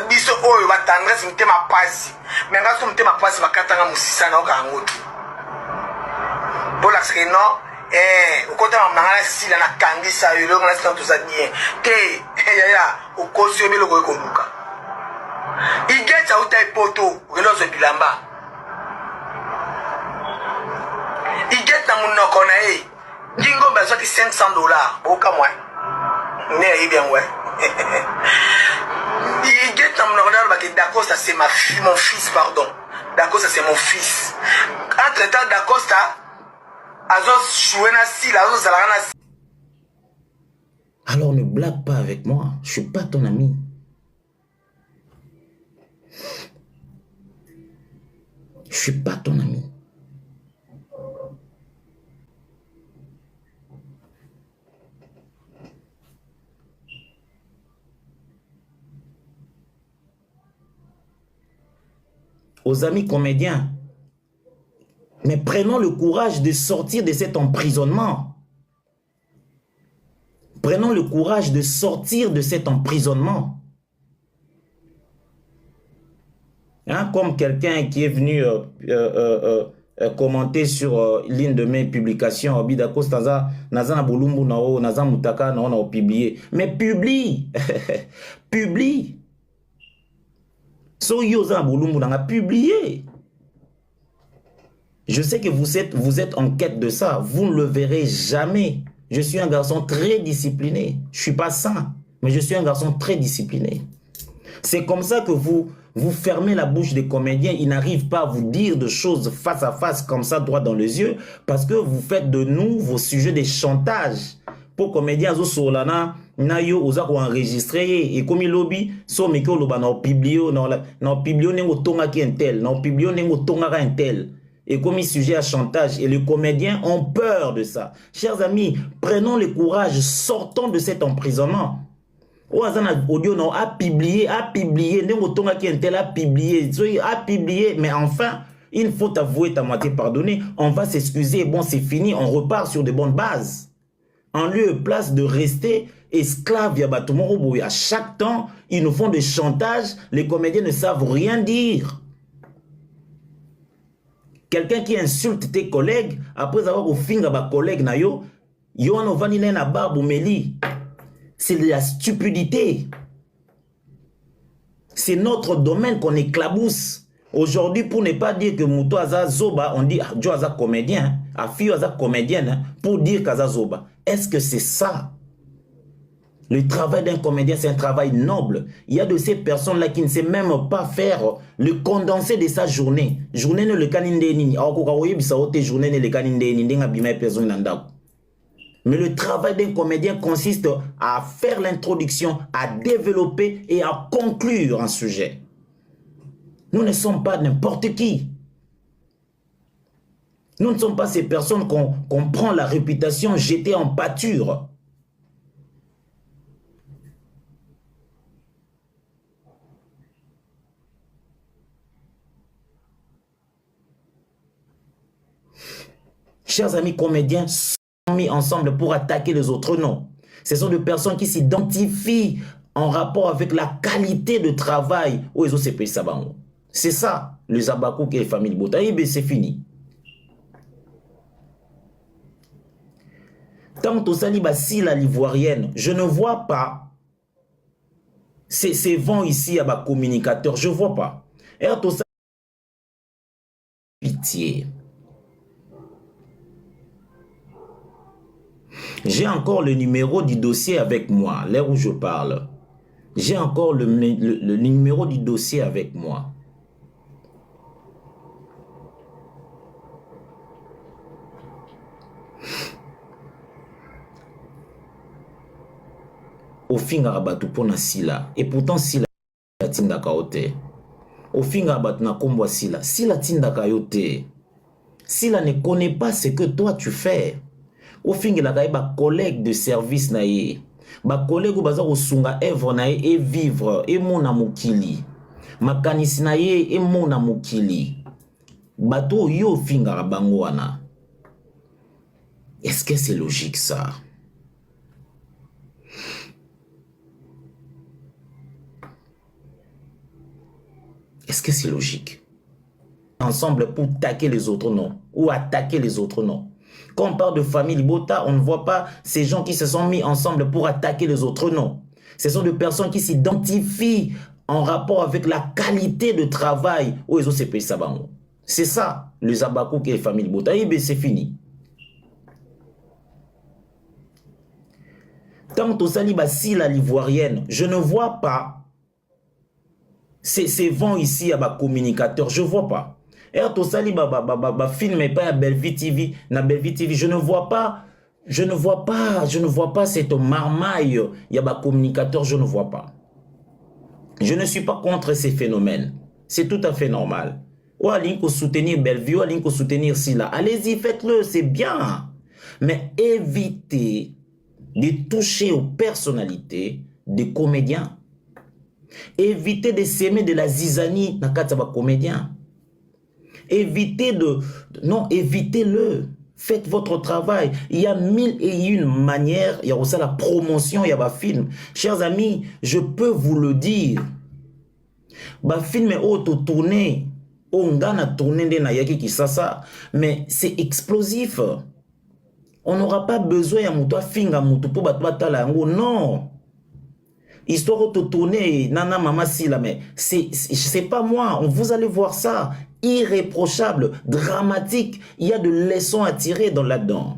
biso oyo ba tendresse mutema pasi mais ngaso mutema pasi bakatanga musisa na okangoto bola c'est non ukota mamanga sila na kangisa yo longa na tout ça bien te ya ukosi belo ko koduka igeta uta ipoto relozo bilamba igeta munoko na Dingo besoin de $500 aucun moins. N'est bien ouais. Il get dans mon ordre d'Acosta c'est mon fils pardon. D'Acosta c'est mon fils. Entre temps d'Acosta Azos chouena si la Azos salana. Alors ne blague pas avec moi, je suis pas ton ami. Je suis pas ton ami. Aux amis comédiens, mais prenons le courage de sortir de cet emprisonnement. Prenons le courage de sortir de cet emprisonnement. Hein, comme quelqu'un qui est venu commenter sur l'une de mes publications, Bidakos Naza Bolumbu Nao, Naza Mutaka Nao publié. Mais publie, publie. So Yoza Bolumbu n'a publié. Je sais que vous êtes en quête de ça. Vous ne le verrez jamais. Je suis un garçon très discipliné. Je ne suis pas saint, mais je suis un garçon très discipliné. C'est comme ça que vous fermez la bouche des comédiens. Ils n'arrivent pas à vous dire de choses face à face, comme ça, droit dans les yeux, parce que vous faites de nous vos sujets de chantage. Pour comédiens, zo solana, na yo oza ko enregistrer et comme lobby, so meko loba na publié, na publié nengo tonga ki entel, na publié nengo tonga ka entel. Et comme sujet à chantage, et les comédiens ont peur de ça. Chers amis, prenons le courage, sortons de cet emprisonnement. Oazana audio non a publié, nengo tonga ki entel a publié, mais enfin, il faut avouer ta moitié pardonner, on va s'excuser, bon c'est fini, on repart sur de bonnes bases. En lieu et place de rester esclaves, à chaque temps, ils nous font des chantages, les comédiens ne savent rien dire. Quelqu'un qui insulte tes collègues, après avoir offert à collègue, c'est de la stupidité. C'est notre domaine qu'on éclabousse. Aujourd'hui, pour ne pas dire que Mouto Aza Zoba, on dit Joe Aza comédien, Afio Aza comédienne, pour dire qu'Aza Zoba. Est-ce que c'est ça? Le travail d'un comédien, c'est un travail noble. Il y a de ces personnes-là qui ne savent même pas faire le condensé de sa journée. Journée ne le caninde nini. Journée ne le caninde nini. Mais le travail d'un comédien consiste à faire l'introduction, à développer et à conclure un sujet. Nous ne sommes pas n'importe qui. Nous ne sommes pas ces personnes qu'on prend la réputation jetée en pâture. Chers amis comédiens, sont mis ensemble pour attaquer les autres. Non. Ce sont des personnes qui s'identifient en rapport avec la qualité de travail. C'est ça, le Zabakou et les familles Bota. C'est fini. Tant que Saliba si la l'ivoirienne, je ne vois pas ces vents ici à ma communicateur, je ne vois pas. Et à pitié. J'ai encore le numéro du dossier avec moi, l'heure où je parle. J'ai encore le numéro du dossier avec moi. Au fin rabatu pona sila et pourtant sila tinda kaote. Au fin rabatu na kombo sila tinda kayote. Sila ne connaît pas ce que toi tu fais. Au fin la ba collègue de service na ye. Ba collègue baza osunga œuvre na ye et vivre et mona mukili. Makanisi na ye et mona mukili. Bato yo finga rabango wana. Est-ce que c'est logique ça? Est-ce que c'est logique? Ensemble pour taquer les autres, non. Ou attaquer les autres, non. Quand on parle de famille Libota, on ne voit pas ces gens qui se sont mis ensemble pour attaquer les autres, non. Ce sont des personnes qui s'identifient en rapport avec la qualité de travail où ils ont ces pays sabango. C'est ça, le Zabako qui est famille Libota. Et bien, c'est fini. Tant que Saliba, si la l'ivoirienne, je ne vois pas ces vents ici à ma communicateur, je ne vois pas. Et to sali ba film et pas à Bellevue TV, na Bellevue TV, je ne vois pas cette marmaille, il y a ba communicateur, je ne vois pas. Je ne suis pas contre ces phénomènes. C'est tout à fait normal. Ou allez soutenir Bellevue, ou allez soutenir Silla. Allez-y, faites-le, c'est bien. Mais évitez de toucher aux personnalités des comédiens. Évitez de s'aimer de la zizanie dans le comédien. Évitez non, évitez-le. Faites votre travail. Il y a 1001 manières. Il y a aussi la promotion, il y a un film. Chers amis, je peux vous le dire. Un film est auto-tourné. On a tourné de Nayaki Kisasa. Mais c'est explosif. On n'aura pas besoin de moutou finga moutou pour battre la non. Histoire auto-tournée, nana mama si là, mais c'est pas moi. Vous allez voir ça. Irréprochable, dramatique. Il y a de leçons à tirer dans là-dedans.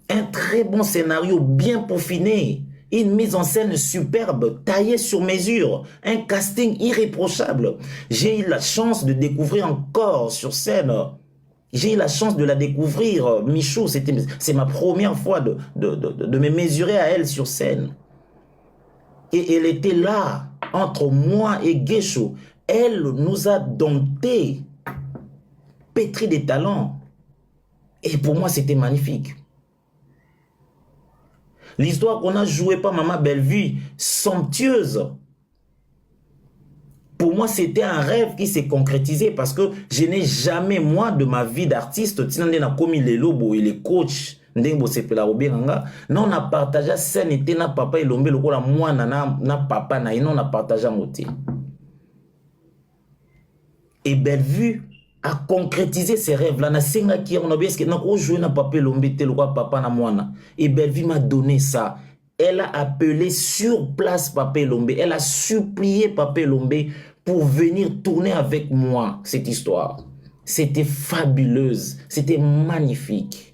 Un très bon scénario bien peaufiné. Une mise en scène superbe, taillée sur mesure. Un casting irréprochable. J'ai eu la chance de découvrir encore sur scène. J'ai eu la chance de la découvrir. Michou, c'est ma première fois de me mesurer à elle sur scène. Et elle était là, entre moi et Guéchou. Elle nous a domptés, pétri des talents. Et pour moi, c'était magnifique. L'histoire qu'on a jouée par Maman Bellevue, somptueuse. Pour moi, c'était un rêve qui s'est concrétisé parce que je n'ai jamais, moi, de ma vie d'artiste, comme les lobos et les coachs, non, on a partagé scène et na papa et l'ombe, le moi, na papa, on a partagé un moté. Et Bellevue a concrétisé ses rêves-là. Et Bellevue m'a donné ça. Elle a appelé sur place Papa Lombe. Elle a supplié Papa Lombe pour venir tourner avec moi cette histoire. C'était fabuleuse. C'était magnifique.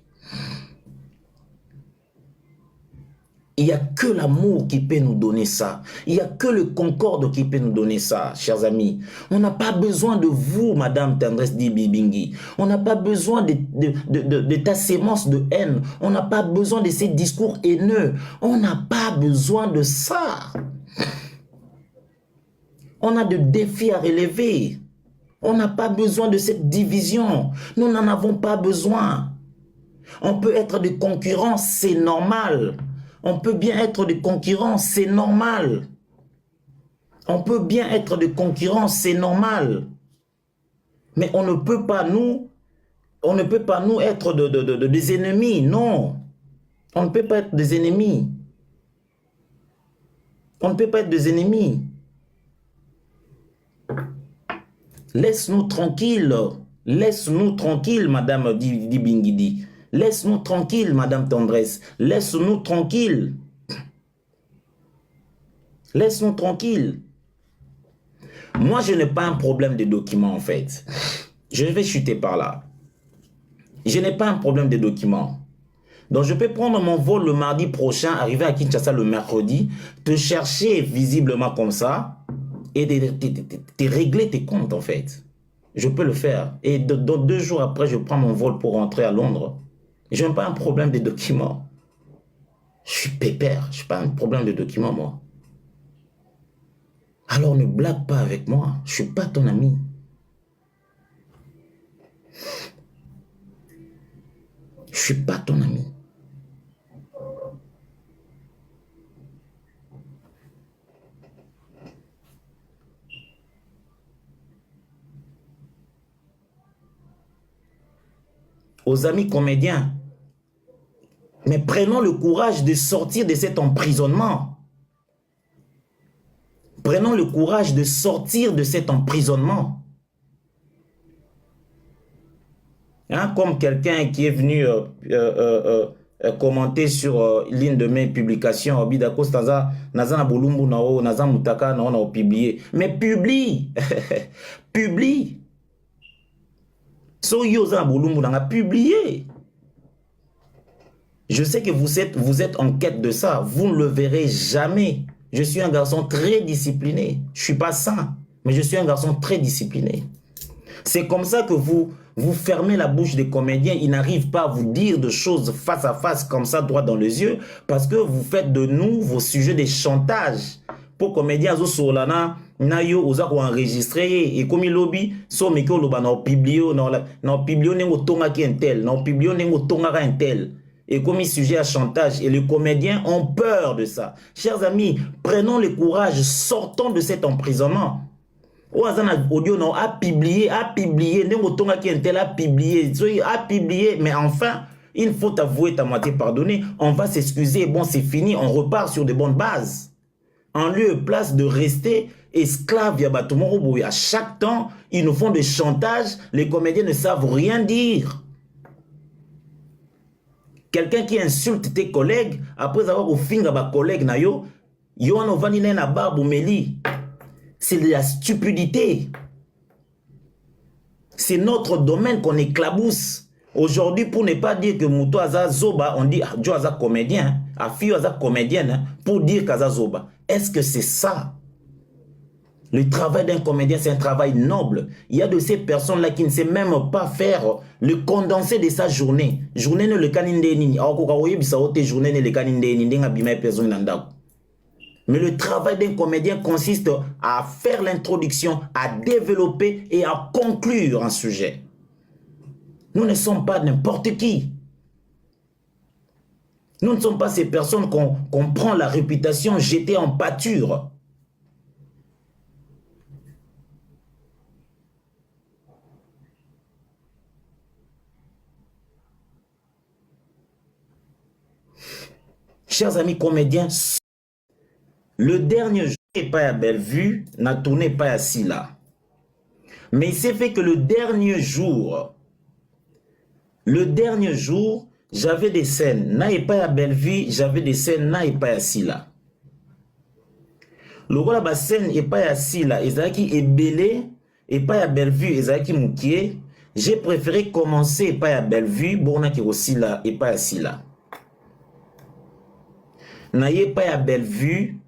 Il n'y a que l'amour qui peut nous donner ça. Il n'y a que le concorde qui peut nous donner ça, chers amis. On n'a pas besoin de vous, Madame Tendresse Dibibingi. On n'a pas besoin de ta sémence de haine. On n'a pas besoin de ces discours haineux. On n'a pas besoin de ça. On a des défis à relever. On n'a pas besoin de cette division. Nous n'en avons pas besoin. On peut être des concurrents, c'est normal. On peut bien être des concurrents, c'est normal. On peut bien être des concurrents, c'est normal. Mais on ne peut pas nous être des ennemis, non. On ne peut pas être des ennemis. On ne peut pas être des ennemis. Laisse-nous tranquilles. Laisse-nous tranquilles, Madame Dibingidi. Laisse-nous tranquille, Madame Tendresse. Laisse-nous tranquille. Laisse-nous tranquille. Moi, je n'ai pas un problème de documents, en fait. Je vais chuter par là. Je n'ai pas un problème de documents. Donc, je peux prendre mon vol le mardi prochain, arriver à Kinshasa le mercredi, te chercher visiblement comme ça, et de régler tes comptes, en fait. Je peux le faire. Et dans 2 jours après, je prends mon vol pour rentrer à Londres. Je n'ai pas un problème de documents. Je suis pépère. Je n'ai pas un problème de documents, moi. Alors ne blague pas avec moi. Je ne suis pas ton ami. Je ne suis pas ton ami. Aux amis comédiens, mais prenons le courage de sortir de cet emprisonnement. Prenons le courage de sortir de cet emprisonnement. Hein, comme quelqu'un qui est venu commenter sur l'une de mes publications, Obidakos Naza Bolumbu Nao, Naza Mutaka Nao, on a publié. Mais publie, publie. So Yoza Bolumbu Nanga publié. Je sais que vous êtes en quête de ça. Vous ne le verrez jamais. Je suis un garçon très discipliné. Je ne suis pas saint, mais je suis un garçon très discipliné. C'est comme ça que vous fermez la bouche des comédiens. Ils n'arrivent pas à vous dire de choses face à face, comme ça, droit dans les yeux, parce que vous faites de nous vos sujets de chantage. Pour comédiens, zo solana, nayo, oza ko enregistré, et comme il lobby, so meko loba na publié, na publié nengo tonga ki intel, na publié nengo tonga ka intel. Et comme il sujet à chantage, et les comédiens ont peur de ça. Chers amis, prenons le courage, sortons de cet emprisonnement. Audio non a publié, mais enfin, il faut avouer ta moitié pardonner, on va s'excuser, bon c'est fini, on repart sur de bonnes bases. En lieu et place de rester esclaves, à chaque temps, ils nous font des chantages, les comédiens ne savent rien dire. Quelqu'un qui insulte tes collègues, après avoir au finger ma collègue na yo, yo an vanine na barbe meli. C'est de la stupidité. C'est notre domaine qu'on éclabousse. Aujourd'hui, pour ne pas dire que Mouto Aza Zoba, on dit Joe Aza comédien, Afi Aza comédienne, pour dire qu'Aza Zoba. Est-ce que c'est ça? Le travail d'un comédien, c'est un travail noble. Il y a de ces personnes-là qui ne savent même pas faire le condensé de sa journée. Journée ne le caninde ni. Journée ne le caninde ni. Mais le travail d'un comédien consiste à faire l'introduction, à développer et à conclure un sujet. Nous ne sommes pas n'importe qui. Nous ne sommes pas ces personnes qu'on prend la réputation jetée en pâture. Chers amis comédiens, le dernier jour, pas à Bellevue, n'a tourné pas à Silla. Mais il s'est fait que le dernier jour, j'avais des scènes. N'a pas à Bellevue, j'avais des scènes, n'a pas à Silla. Le roi de la scène et pas à Silla, Ezaki est belé, et pas à Bellevue, Ezaki Moukié. J'ai préféré commencer pas à Bellevue, Bourna qui aussi là, et pas à Silla. N'ayez pas à Bellevue.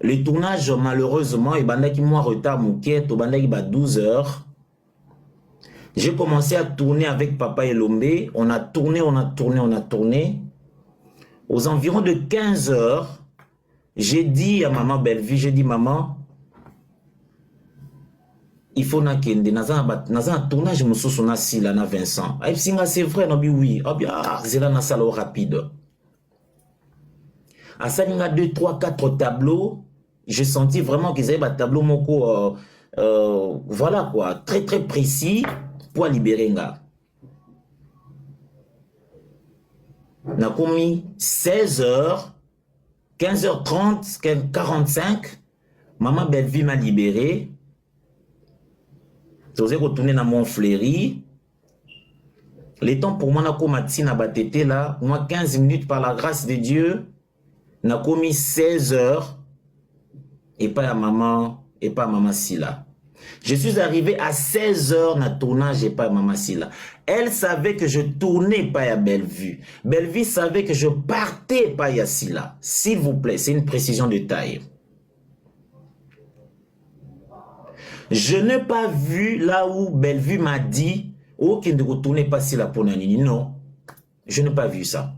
Le tournage, malheureusement, il y a moins retard, il y a 12 heures. J'ai commencé à tourner avec Papa Elombe. On a tourné. Aux environs de 15 heures, j'ai dit à maman Bellevue, j'ai dit, maman, il faut nakende. Naza un tournage, je me souviens si là, na Vincent. C'est vrai, non, oui. C'est là, na salle rapide. À ça, il y a 2, 3, 4 tableaux. J'ai senti vraiment qu'ils avaient un tableau moko, voilà quoi, très très précis pour libérer nga. On a commis 16h, 15h30, 45. Maman Bellevue m'a libéré. Je suis retourné dans mon fléri. Le temps pour moi, na komatina batete là, moi 15 minutes par la grâce de Dieu. On a commis 16 heures et pas à maman Silla. Je suis arrivé à 16 heures dans le tournage et pas à maman Silla. Elle savait que je tournais pas à Bellevue. Bellevue savait que je partais pas à Silla. S'il vous plaît, c'est une précision de taille. Je n'ai pas vu là où Bellevue m'a dit oh, qu'il ne retournait pas Silla pour Nanini. Non, je n'ai pas vu ça.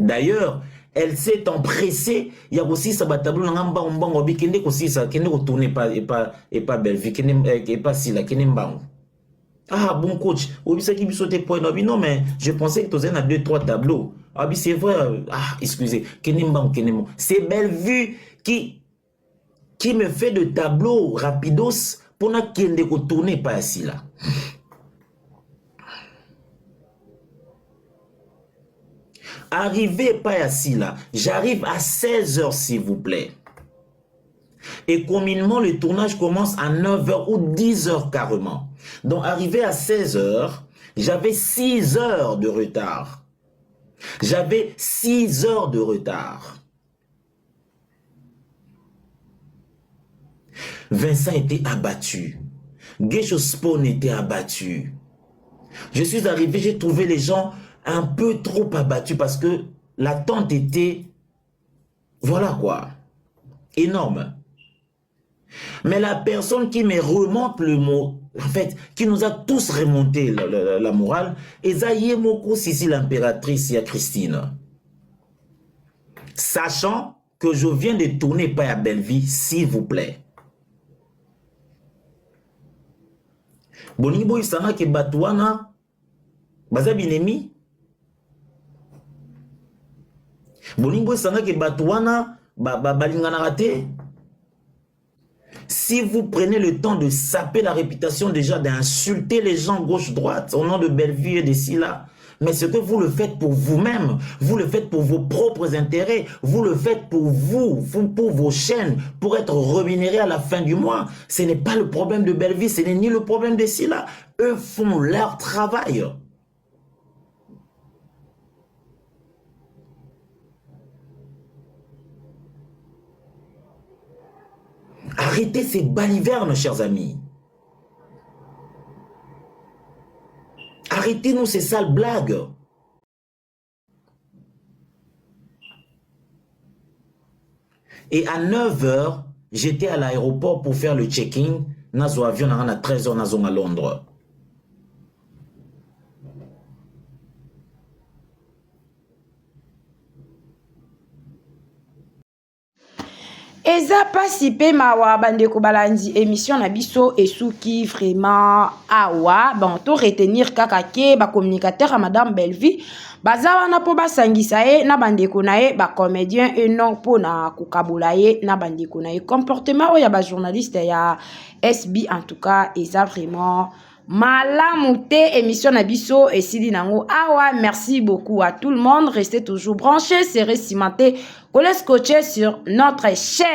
D'ailleurs, elle s'est empressée. Il y a aussi ça tableau n'amba umbango bi kende aussi ça kende retourner pas et pas Bellevue et pas Silla kende mbango. Ah bon coach, obi ça qui bisote point non mais je pensais que tu avais 2 3 tableaux. Ah bi c'est vrai. Ah excusez, kende mbango kende mbango. C'est Bellevue qui me fait de tableaux rapidos pour na kende retourner pas Silla. Arrivé pas à Silla, j'arrive à 16 heures s'il vous plaît. Et communément, le tournage commence à 9h ou 10h carrément. Donc, arrivé à 16h, j'avais 6 heures de retard. J'avais 6 heures de retard. Vincent était abattu. Geisho Spawn était abattu. Je suis arrivé, j'ai trouvé les gens un peu trop abattus parce que l'attente était, voilà quoi, énorme. Mais la personne qui me remonte le mot, en fait, qui nous a tous remonté la morale, Esaïe Moko Sisi l'impératrice, il y a Christine. Sachant que je viens de tourner pas à Belleville, s'il vous plaît. Boningo Isana ke Batouana, Baza Binemi. Boningo Isana ke Batouana, Balingana Rate. Si vous prenez le temps de saper la réputation déjà, d'insulter les gens gauche-droite au nom de Belleville et de Silla, mais ce que vous le faites pour vous-même, vous le faites pour vos propres intérêts, vous le faites pour vous, pour vos chaînes, pour être rémunéré à la fin du mois. Ce n'est pas le problème de Belleville, ce n'est ni le problème de Silla. Eux font leur travail. Arrêtez ces balivernes, chers amis. Arrêtez-nous ces sales blagues. Et à 9h, j'étais à l'aéroport pour faire le check-in. Nazo avion à 13h, Nazo à Londres. Eza pasi pe mawa bandeko balandi émission na biso esuki vraiment awa bon to retenir kaka ke ba communicateur à madame Belleville baza wana po basangisa ye na bandeko na ye ba comédien et non po na kokabula ye na bandeko na ye comportement oya ba journaliste ya SB en tout cas eza vraiment malamu te émission na biso esili nango awa. Merci beaucoup à tout le monde, restez toujours branchés, serrez cimentés, collez scotché sur notre chaîne.